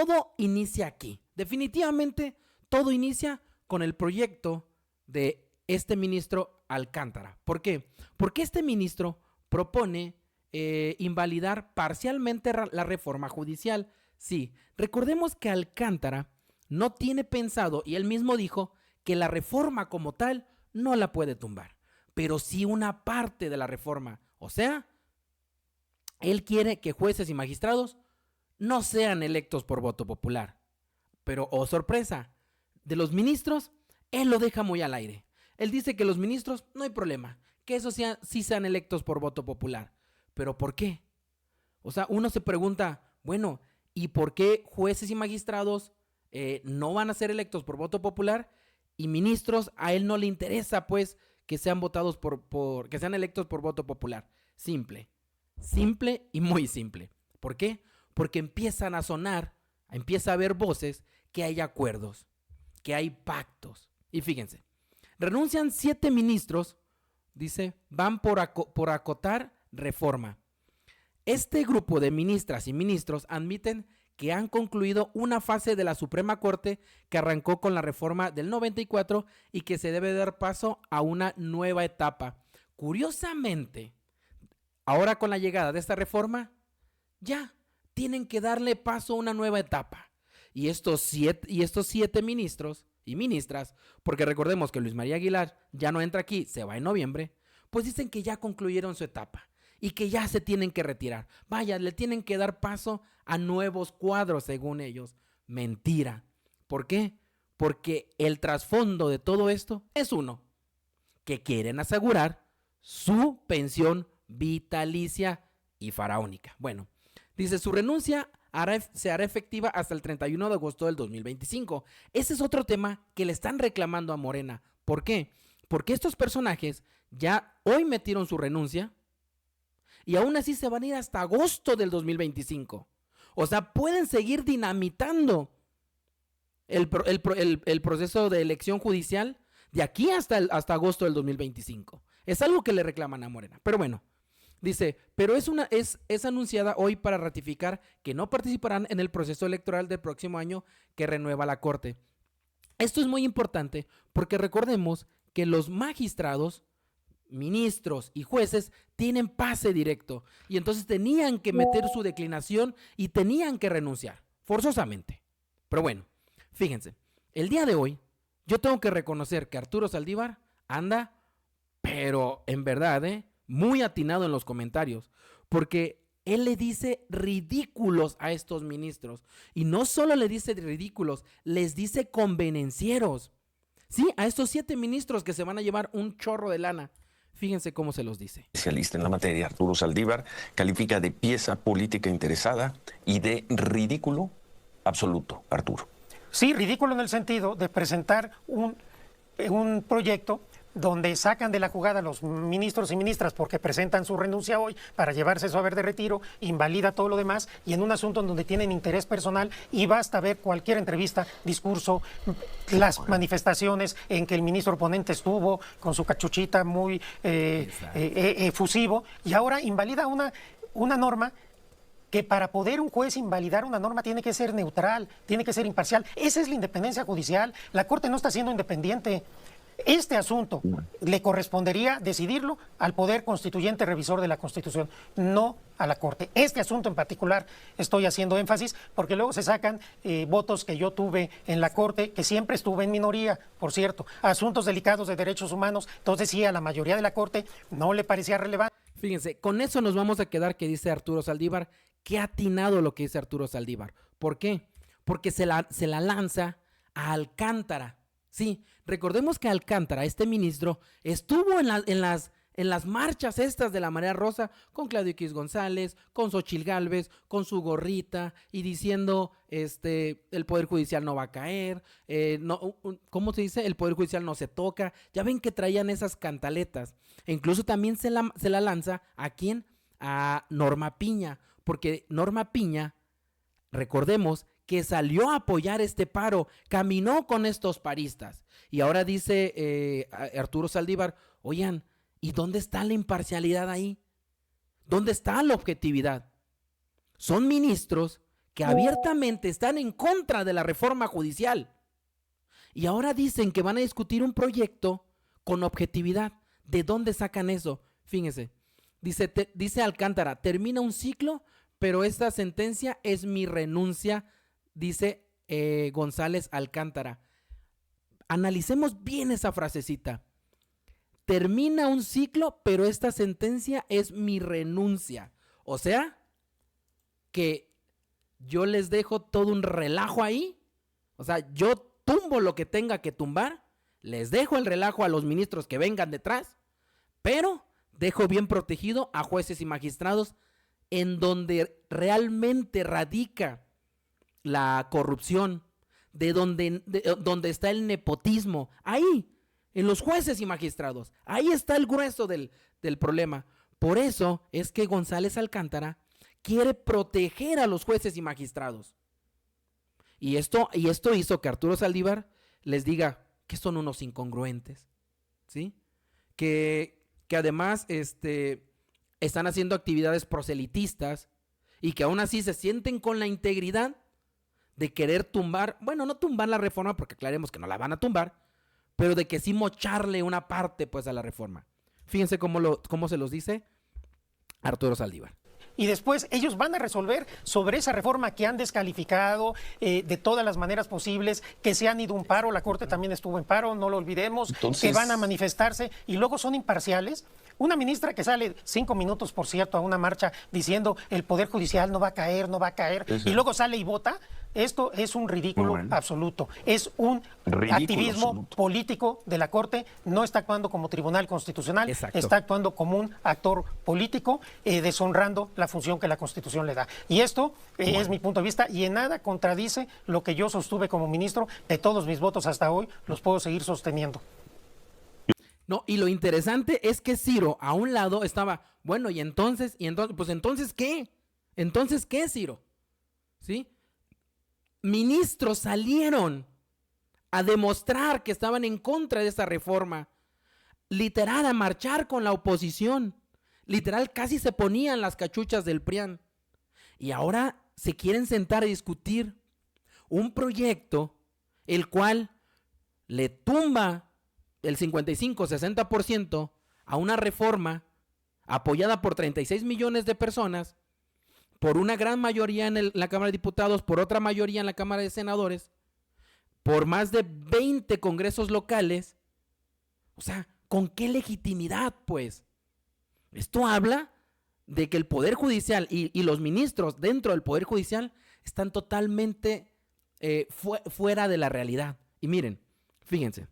todo inicia aquí. Definitivamente todo inicia con el proyecto de este ministro Alcántara. ¿Por qué? Porque este ministro propone invalidar parcialmente la reforma judicial. Sí, recordemos que Alcántara no tiene pensado, y él mismo dijo, que la reforma como tal no la puede tumbar, pero sí una parte de la reforma. O sea, él quiere que jueces y magistrados no sean electos por voto popular. Pero, oh sorpresa, de los ministros, él lo deja muy al aire. Él dice que los ministros, no hay problema, que esos sí sean electos por voto popular. ¿Pero por qué? O sea, uno se pregunta, bueno, ¿y por qué jueces y magistrados no van a ser electos por voto popular? Y ministros, a él no le interesa, pues, que sean votados que sean electos por voto popular. Simple y muy simple. ¿Por qué? Porque empiezan a sonar, empieza a haber voces que hay acuerdos, que hay pactos. Y fíjense, renuncian 7 ministros, dice, van por acotar reforma. Este grupo de ministras y ministros admiten que han concluido una fase de la Suprema Corte que arrancó con la reforma del 94 y que se debe dar paso a una nueva etapa. Curiosamente, ahora con la llegada de esta reforma, ya tienen que darle paso a una nueva etapa. Y estos siete ministros y ministras, porque recordemos que Luis María Aguilar ya no entra aquí, se va en noviembre, pues dicen que ya concluyeron su etapa y que ya se tienen que retirar. Vaya, le tienen que dar paso a nuevos cuadros, según ellos. Mentira. ¿Por qué? Porque el trasfondo de todo esto es uno, que quieren asegurar su pensión vitalicia y faraónica. Bueno, dice, su renuncia se hará efectiva hasta el 31 de agosto del 2025. Ese es otro tema que le están reclamando a Morena. ¿Por qué? Porque estos personajes ya hoy metieron su renuncia y aún así se van a ir hasta agosto del 2025. O sea, pueden seguir dinamitando el proceso de elección judicial de aquí hasta agosto del 2025. Es algo que le reclaman a Morena. Pero bueno, dice, pero es anunciada hoy para ratificar que no participarán en el proceso electoral del próximo año que renueva la Corte. Esto es muy importante porque recordemos que los magistrados, ministros y jueces tienen pase directo y entonces tenían que meter su declinación y tenían que renunciar, forzosamente. Pero bueno, fíjense, el día de hoy yo tengo que reconocer que Arturo Saldívar anda, pero en verdad, muy atinado en los comentarios, porque él le dice ridículos a estos ministros, y no solo le dice ridículos, les dice convenencieros, sí, a estos 7 ministros que se van a llevar un chorro de lana. Fíjense cómo se los dice. Especialista en la materia, Arturo Saldívar, califica de pieza política interesada y de ridículo absoluto, Arturo. Sí, ridículo en el sentido de presentar un proyecto donde sacan de la jugada a los ministros y ministras porque presentan su renuncia hoy para llevarse su haber de retiro, invalida todo lo demás, y en un asunto en donde tienen interés personal y basta ver cualquier entrevista, discurso, las manifestaciones en que el ministro oponente estuvo con su cachuchita muy efusivo, y ahora invalida una norma que para poder un juez invalidar una norma tiene que ser neutral, tiene que ser imparcial. Esa es la independencia judicial. La Corte no está siendo independiente. Este asunto le correspondería decidirlo al Poder Constituyente Revisor de la Constitución, no a la Corte. Este asunto en particular estoy haciendo énfasis porque luego se sacan votos que yo tuve en la Corte, que siempre estuve en minoría, por cierto, asuntos delicados de derechos humanos. Entonces sí, a la mayoría de la Corte no le parecía relevante. Fíjense, con eso nos vamos a quedar que dice Arturo Saldívar. Qué atinado lo que dice Arturo Saldívar. ¿Por qué? Porque se la lanza a Alcántara. Sí, recordemos que Alcántara, este ministro, estuvo en las marchas estas de la Marea Rosa con Claudio X González, con Xochitl Gálvez, con su gorrita y diciendo el Poder Judicial no va a caer, ¿cómo se dice? El Poder Judicial no se toca. Ya ven que traían esas cantaletas. E incluso también se la lanza ¿a quién? A Norma Piña, porque Norma Piña, recordemos que salió a apoyar este paro, caminó con estos paristas. Y ahora dice Arturo Saldívar, oigan, ¿y dónde está la imparcialidad ahí? ¿Dónde está la objetividad? Son ministros que abiertamente están en contra de la reforma judicial. Y ahora dicen que van a discutir un proyecto con objetividad. ¿De dónde sacan eso? Fíjense, dice Alcántara, termina un ciclo, pero esta sentencia es mi renuncia, dice González Alcántara. Analicemos bien esa frasecita. Termina un ciclo, pero esta sentencia es mi renuncia. O sea, que yo les dejo todo un relajo ahí. O sea, yo tumbo lo que tenga que tumbar, les dejo el relajo a los ministros que vengan detrás, pero dejo bien protegido a jueces y magistrados en donde realmente radica la corrupción, de donde está el nepotismo, ahí, en los jueces y magistrados, ahí está el grueso del problema. Por eso es que González Alcántara quiere proteger a los jueces y magistrados. Y esto hizo que Arturo Saldívar les diga que son unos incongruentes, ¿sí? Que además están haciendo actividades proselitistas y que aún así se sienten con la integridad de querer tumbar, bueno, no tumbar la reforma porque aclaremos que no la van a tumbar, pero de que sí mocharle una parte pues a la reforma. Fíjense cómo se los dice Arturo Saldívar. Y después ellos van a resolver sobre esa reforma que han descalificado de todas las maneras posibles, que se han ido a un paro, la Corte también estuvo en paro, no lo olvidemos, que van a manifestarse y luego son imparciales. Una ministra que sale 5 minutos, por cierto, a una marcha diciendo el Poder Judicial no va a caer, no va a caer, y luego sale y vota. Esto es un ridículo absoluto. Es un activismo político de la Corte. No está actuando como tribunal constitucional, está actuando como un actor político, deshonrando la función que la Constitución le da. Y esto es mi punto de vista y en nada contradice lo que yo sostuve como ministro. De todos mis votos hasta hoy, los puedo seguir sosteniendo. No, y lo interesante es que Ciro a un lado estaba, bueno, y entonces, pues entonces ¿qué? ¿Entonces qué, Ciro? ¿Sí? Ministros salieron a demostrar que estaban en contra de esta reforma, literal a marchar con la oposición, literal casi se ponían las cachuchas del PRIAN, y ahora se quieren sentar a discutir un proyecto el cual le tumba el 55-60% a una reforma apoyada por 36 millones de personas, por una gran mayoría en la Cámara de Diputados, por otra mayoría en la Cámara de Senadores, por más de 20 congresos locales. O sea, ¿con qué legitimidad, pues? Esto habla de que el Poder Judicial y los ministros dentro del Poder Judicial están totalmente fuera de la realidad. Y miren, fíjense,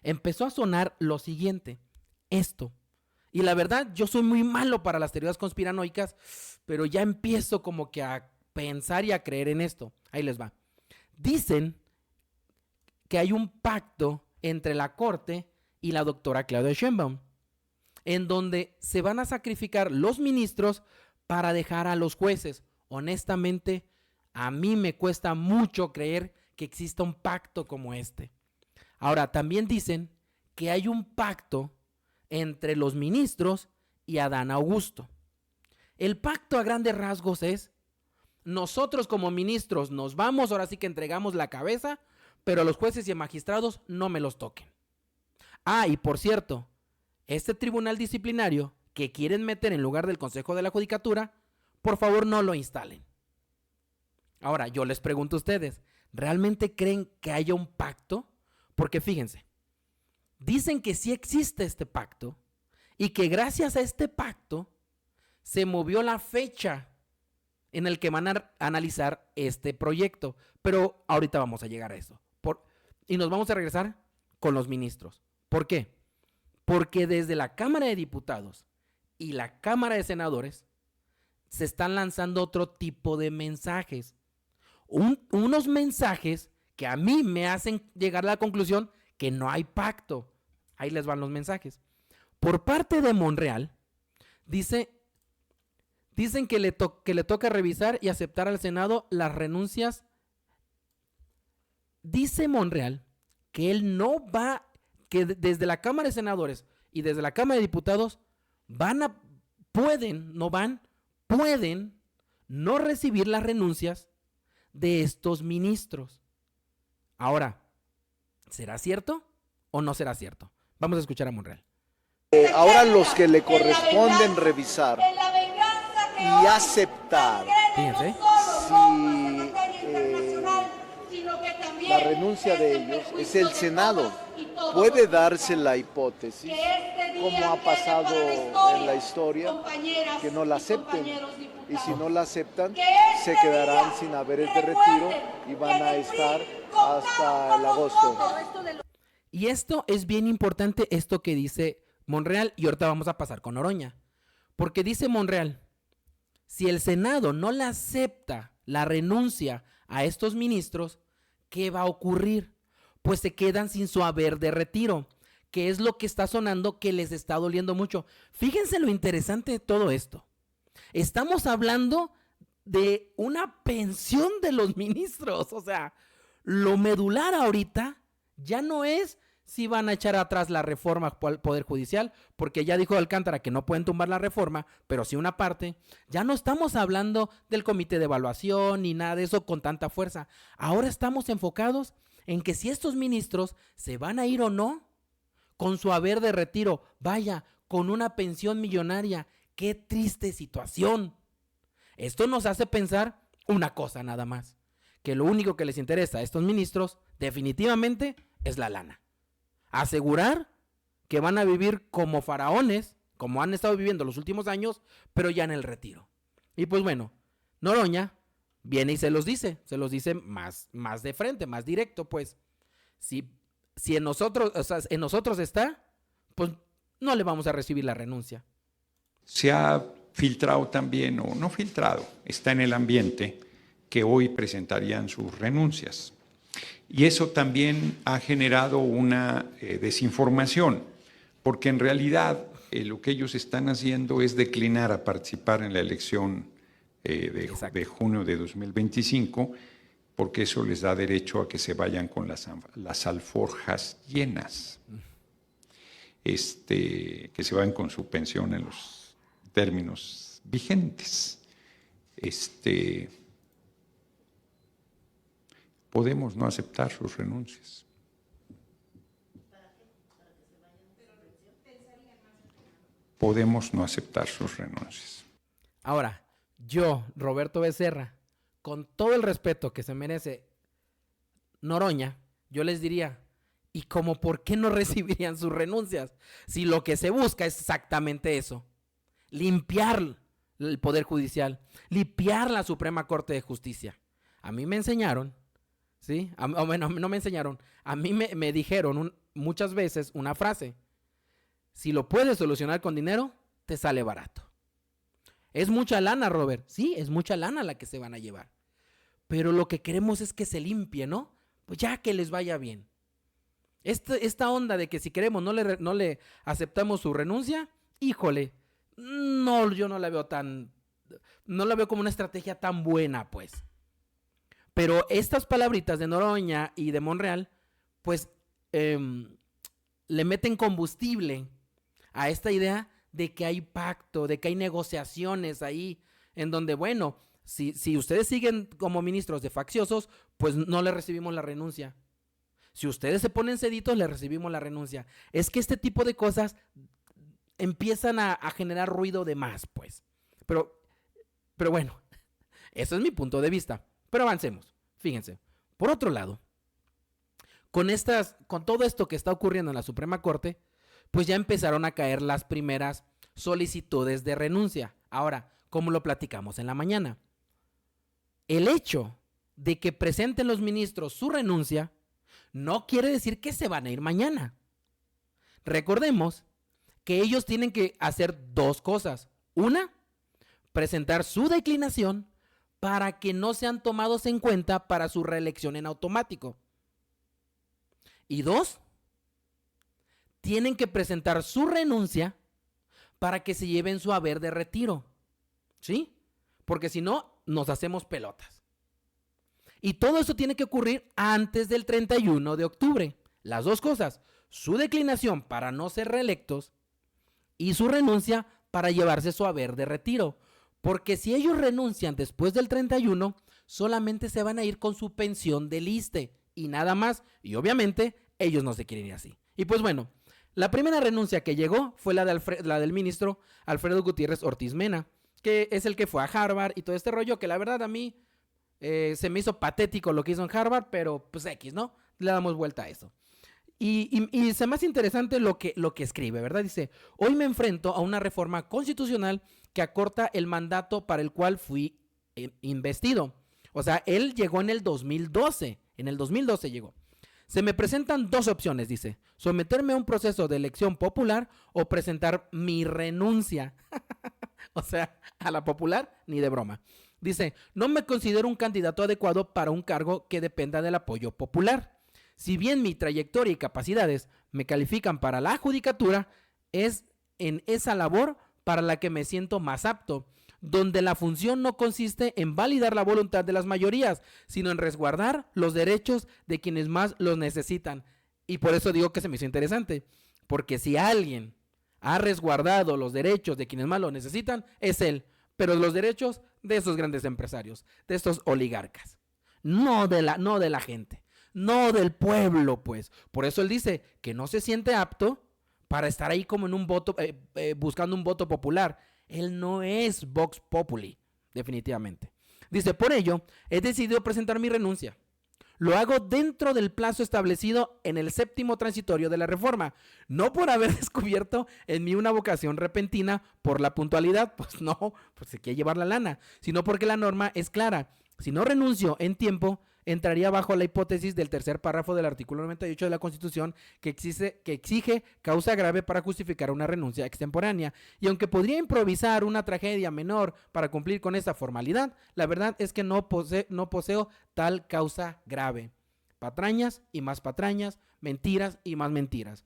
empezó a sonar lo siguiente, esto. Y la verdad, yo soy muy malo para las teorías conspiranoicas, pero ya empiezo como que a pensar y a creer en esto. Ahí les va. Dicen que hay un pacto entre la Corte y la doctora Claudia Sheinbaum, en donde se van a sacrificar los ministros para dejar a los jueces. Honestamente, a mí me cuesta mucho creer que exista un pacto como este. Ahora, también dicen que hay un pacto entre los ministros y Adán Augusto. El pacto a grandes rasgos es: nosotros como ministros nos vamos, ahora sí que entregamos la cabeza, pero los jueces y magistrados no me los toquen. Ah, y por cierto, este tribunal disciplinario que quieren meter en lugar del Consejo de la Judicatura, por favor no lo instalen. Ahora, yo les pregunto a ustedes, ¿realmente creen que haya un pacto? Porque fíjense, dicen que sí existe este pacto y que gracias a este pacto se movió la fecha en el que van a analizar este proyecto. Pero ahorita vamos a llegar a eso. Y nos vamos a regresar con los ministros. ¿Por qué? Porque desde la Cámara de Diputados y la Cámara de Senadores se están lanzando otro tipo de mensajes. Unos mensajes que a mí me hacen llegar a la conclusión que no hay pacto. Ahí les van los mensajes. Por parte de Monreal, dicen que le toca revisar y aceptar al Senado las renuncias. Dice Monreal que él no va, que desde la Cámara de Senadores y desde la Cámara de Diputados pueden no recibir las renuncias de estos ministros. Ahora, ¿será cierto o no será cierto? Vamos a escuchar a Monreal. Ahora los que le corresponden revisar y aceptar Fíjense. si la renuncia de ellos es el Senado. Puede darse la hipótesis, como ha pasado en la historia, que no la acepten. Y si no la aceptan, se quedarán sin haberes de retiro y van a estar hasta el agosto. Y esto es bien importante, esto que dice Monreal, y ahorita vamos a pasar con Noroña. Porque dice Monreal, si el Senado no le acepta la renuncia a estos ministros, ¿qué va a ocurrir? Pues se quedan sin su haber de retiro, que es lo que está sonando que les está doliendo mucho. Fíjense lo interesante de todo esto. Estamos hablando de una pensión de los ministros, o sea, lo medular ahorita ya no es si van a echar atrás la reforma al Poder Judicial, porque ya dijo Alcántara que no pueden tumbar la reforma, pero sí una parte. Ya no estamos hablando del comité de evaluación ni nada de eso con tanta fuerza. Ahora estamos enfocados en que si estos ministros se van a ir o no, con su haber de retiro, vaya, con una pensión millonaria. ¡Qué triste situación! Esto nos hace pensar una cosa nada más, que lo único que les interesa a estos ministros definitivamente es la lana. Asegurar que van a vivir como faraones, como han estado viviendo los últimos años, pero ya en el retiro. Y pues bueno, Noroña viene y se los dice más de frente, más directo, pues. Si en nosotros, o sea, en nosotros está, pues no le vamos a recibir la renuncia. Se ha filtrado también, o no filtrado, está en el ambiente, que hoy presentarían sus renuncias. Y eso también ha generado una desinformación, porque en realidad lo que ellos están haciendo es declinar a participar en la elección de junio de 2025, porque eso les da derecho a que se vayan con las alforjas llenas, que se vayan con su pensión en los términos vigentes. Podemos no aceptar sus renuncias. Podemos no aceptar sus renuncias. Ahora, yo, Roberto Becerra, con todo el respeto que se merece Noroña, yo les diría, ¿y cómo por qué no recibirían sus renuncias? Si lo que se busca es exactamente eso, limpiar el Poder Judicial, limpiar la Suprema Corte de Justicia. A mí me enseñaron, ¿sí? Bueno, no me enseñaron, a mí me dijeron muchas veces una frase: si lo puedes solucionar con dinero, te sale barato. Es mucha lana, Robert. Sí, es mucha lana la que se van a llevar. Pero lo que queremos es que se limpie, ¿no? Pues ya que les vaya bien. Esta onda de que si queremos no le aceptamos su renuncia, híjole, no, yo no la veo como una estrategia tan buena, pues. Pero estas palabritas de Noroña y de Monreal, pues le meten combustible a esta idea de que hay pacto, de que hay negociaciones ahí, en donde, bueno, si ustedes siguen como ministros de facciosos, pues no le recibimos la renuncia. Si ustedes se ponen ceditos, le recibimos la renuncia. Es que este tipo de cosas empiezan a generar ruido de más, pues. Pero bueno, eso es mi punto de vista. Pero avancemos. Fíjense. Por otro lado, con todo esto que está ocurriendo en la Suprema Corte, pues ya empezaron a caer las primeras solicitudes de renuncia. Ahora, ¿cómo lo platicamos en la mañana? El hecho de que presenten los ministros su renuncia no quiere decir que se van a ir mañana. Recordemos que ellos tienen que hacer dos cosas. Una, presentar su declinación para que no sean tomados en cuenta para su reelección en automático. Y dos, tienen que presentar su renuncia para que se lleven su haber de retiro. ¿Sí? Porque si no, nos hacemos pelotas. Y todo eso tiene que ocurrir antes del 31 de octubre. Las dos cosas, su declinación para no ser reelectos y su renuncia para llevarse su haber de retiro. Porque si ellos renuncian después del 31, solamente se van a ir con su pensión del ISSSTE y nada más. Y obviamente ellos no se quieren ir así. Y pues bueno, la primera renuncia que llegó fue la del ministro Alfredo Gutiérrez Ortiz Mena, que es el que fue a Harvard y todo este rollo, que la verdad a mí se me hizo patético lo que hizo en Harvard, pero pues X, ¿no? Le damos vuelta a eso. Y se me hace interesante lo que escribe, ¿verdad? Dice, hoy me enfrento a una reforma constitucional que acorta el mandato para el cual fui investido. O sea, él llegó en el 2012, llegó. Se me presentan dos opciones, dice, someterme a un proceso de elección popular o presentar mi renuncia. O sea, a la popular, ni de broma. Dice, no me considero un candidato adecuado para un cargo que dependa del apoyo popular. Si bien mi trayectoria y capacidades me califican para la judicatura, es en esa labor para la que me siento más apto, donde la función no consiste en validar la voluntad de las mayorías, sino en resguardar los derechos de quienes más los necesitan. Y por eso digo que se me hizo interesante, porque si alguien ha resguardado los derechos de quienes más los necesitan, es él, pero los derechos de esos grandes empresarios, de estos oligarcas, no de la gente. No del pueblo, pues. Por eso él dice que no se siente apto para estar ahí como en un voto, buscando un voto popular. Él no es Vox Populi, definitivamente. Dice, por ello, he decidido presentar mi renuncia. Lo hago dentro del plazo establecido en el 7º transitorio de la reforma. No por haber descubierto en mí una vocación repentina por la puntualidad, pues no, pues se quiere llevar la lana, sino porque la norma es clara. Si no renuncio en tiempo, entraría bajo la hipótesis del tercer párrafo del artículo 98 de la Constitución que exige causa grave para justificar una renuncia extemporánea. Y aunque podría improvisar una tragedia menor para cumplir con esa formalidad, la verdad es que no poseo tal causa grave. Patrañas y más patrañas, mentiras y más mentiras.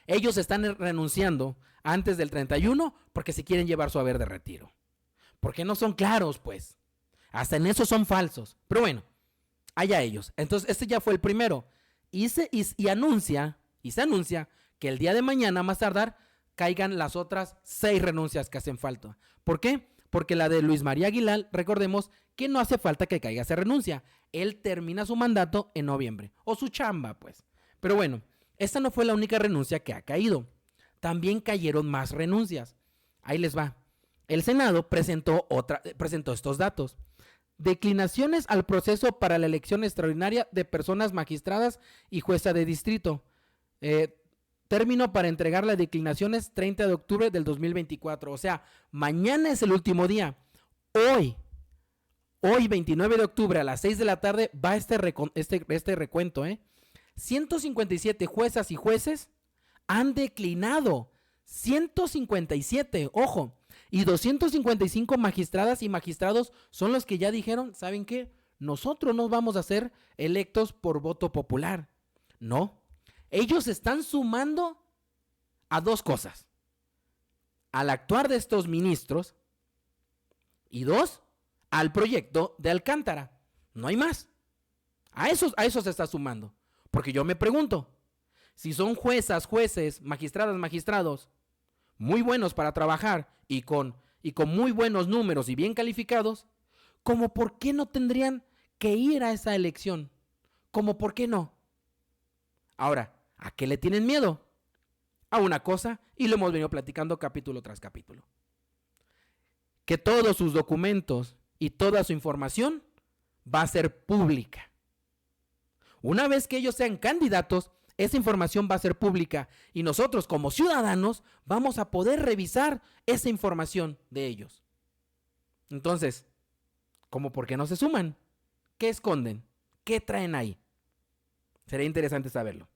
Ellos están renunciando antes del 31 porque se quieren llevar su haber de retiro. Porque no son claros, pues. Hasta en eso son falsos. Pero bueno, allá ellos. Entonces, este ya fue el primero. Y se anuncia que el día de mañana, más tardar, caigan las otras 6 renuncias que hacen falta. ¿Por qué? Porque la de Luis María Aguilar, recordemos que no hace falta que caiga esa renuncia. Él termina su mandato en noviembre. O su chamba, pues. Pero bueno, esta no fue la única renuncia que ha caído. También cayeron más renuncias. Ahí les va. El Senado presentó estos datos. Declinaciones al proceso para la elección extraordinaria de personas magistradas y jueza de distrito. Término para entregar las declinaciones 30 de octubre del 2024. O sea, mañana es el último día. Hoy 29 de octubre a las 6 de la tarde va este recuento. 157 juezas y jueces han declinado. 157, ojo. Y 255 magistradas y magistrados son los que ya dijeron, ¿saben qué? Nosotros no vamos a ser electos por voto popular. No. Ellos están sumando a 2 cosas. Al actuar de estos ministros y 2, al proyecto de Alcántara. No hay más. A eso se está sumando. Porque yo me pregunto, si son juezas, jueces, magistradas, magistrados, muy buenos para trabajar y con muy buenos números y bien calificados, ¿cómo por qué no tendrían que ir a esa elección? ¿Cómo por qué no? Ahora, ¿a qué le tienen miedo? A una cosa, y lo hemos venido platicando capítulo tras capítulo. Que todos sus documentos y toda su información va a ser pública. Una vez que ellos sean candidatos, esa información va a ser pública y nosotros como ciudadanos vamos a poder revisar esa información de ellos. Entonces, ¿cómo por qué no se suman? ¿Qué esconden? ¿Qué traen ahí? Sería interesante saberlo.